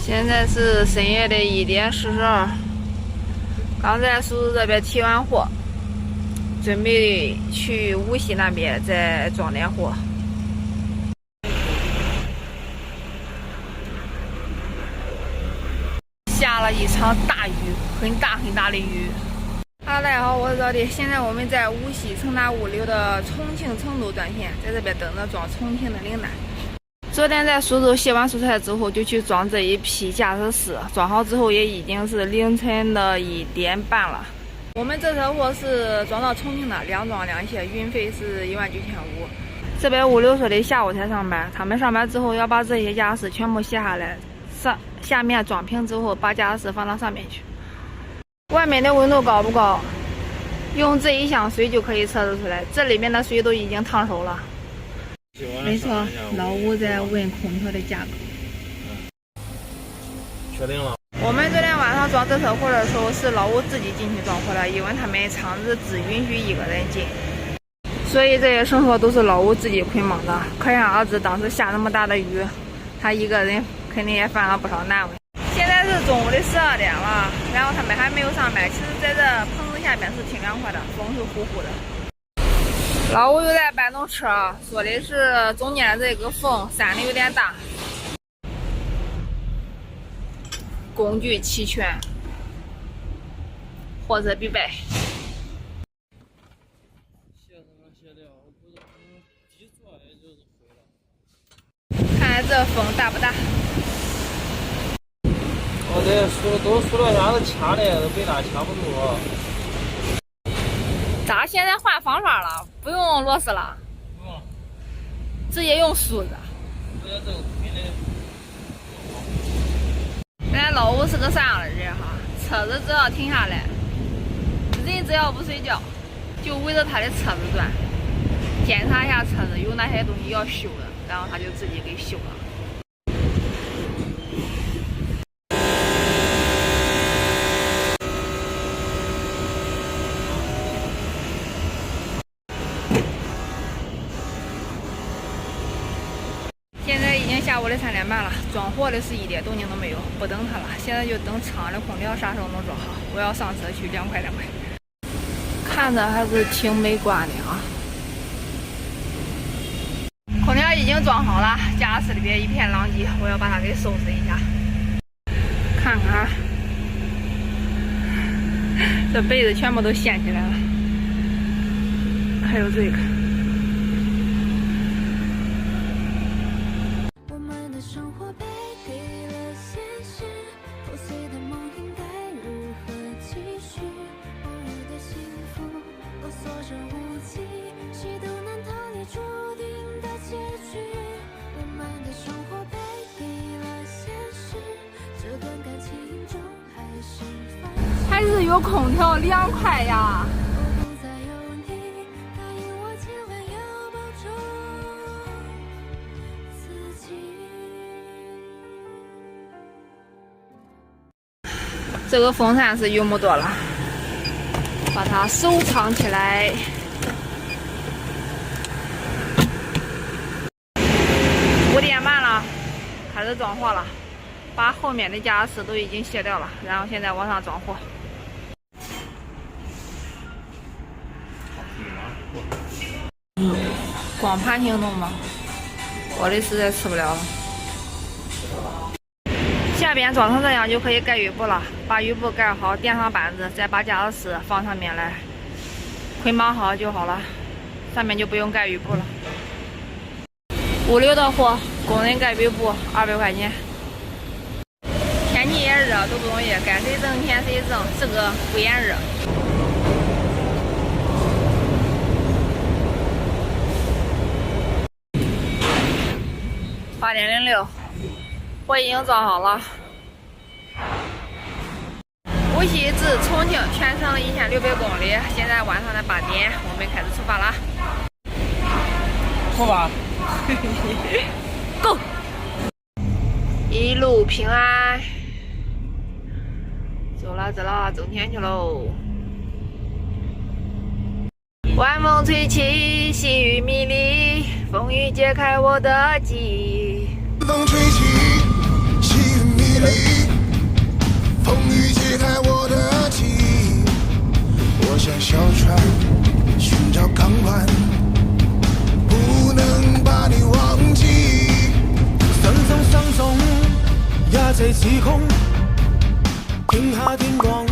现在是深夜的1点42，刚在苏州这边提完货，准备去无锡那边再装点货。下了一场大雨，很大的雨。Hello， 大家好，我是老弟。现在我们在无锡成达物流的重庆成都段线，在这边等着装重庆的领单。昨天在苏州卸完蔬菜之后，就去装这一批驾驶室，装好之后也已经是凌晨的1点半了。我们这车货是装到重庆的，2装2卸，运费是19500。这边物流说的下午才上班，他们上班之后要把这些驾驶室全部卸下来，下面装平之后把驾驶室放到上面去。外面的温度高不高？用这一箱水就可以测得出来，这里面的水都已经烫熟了。没错，老吴在问空调的价格。确定了。我们昨天晚上装这车货的时候，是老吴自己进去装货的，因为他们厂子只允许1个人进，所以这些生活都是老吴自己捆绑的。可想而知，当时下那么大的雨，他1个人肯定也犯了不少难为。现在是中午的12点了，然后他们还没有上班。其实在这棚子下面是挺凉快的，风是呼呼的。老吴又在搬动车，说的是中间这个缝扇的有点大。工具齐全，货车必备。看看这风大不大？我这输了啥子掐的，都被他掐不住。咋现在换方法了？不用螺丝了？不用，直接用梳子。直接这个推的。咱老吴是个啥样的人哈？车子只要停下来，人只要不睡觉，就围着他的车子转，检查一下车子有哪些东西要修的，然后他就自己给修了。现在已经下午的3点半了，装货的是1点动静都没有，不等他了，现在就等厂的空调啥时候能装好。我要上车去凉快。看着还是挺美观的啊。空调已经装好了，驾驶里边一片狼藉，我要把它给收拾一下。看看，这被子全部都掀起来了，还有这个。还是有空调凉快呀。这个风扇是用不多了，把它收藏起来。5点半了，开始装货了，把后面的驾驶室都已经卸掉了，然后现在往上装货。光盘行动吗？我的实在吃不了了。下边装成这样就可以盖雨布了，把雨布盖好，垫上板子，再把驾驶室放上面来，捆绑好就好了，上面就不用盖雨布了。物流的货，工人盖雨布200块钱。天气也热，都不容易，该谁挣钱谁挣，这个不炎热。8点06，货已经装好了。无锡至重庆全程1600公里，现在晚上的8点，我们开始出发了。出发。Go！ 一路平安。走了，挣钱去喽。晚风吹起，细雨迷离，风雨解开我的记忆。风吹起，细雨迷里，风雨揭开我的记忆。我像小船寻找港湾，不能把你忘记。层层相送，也在時空，停下天光。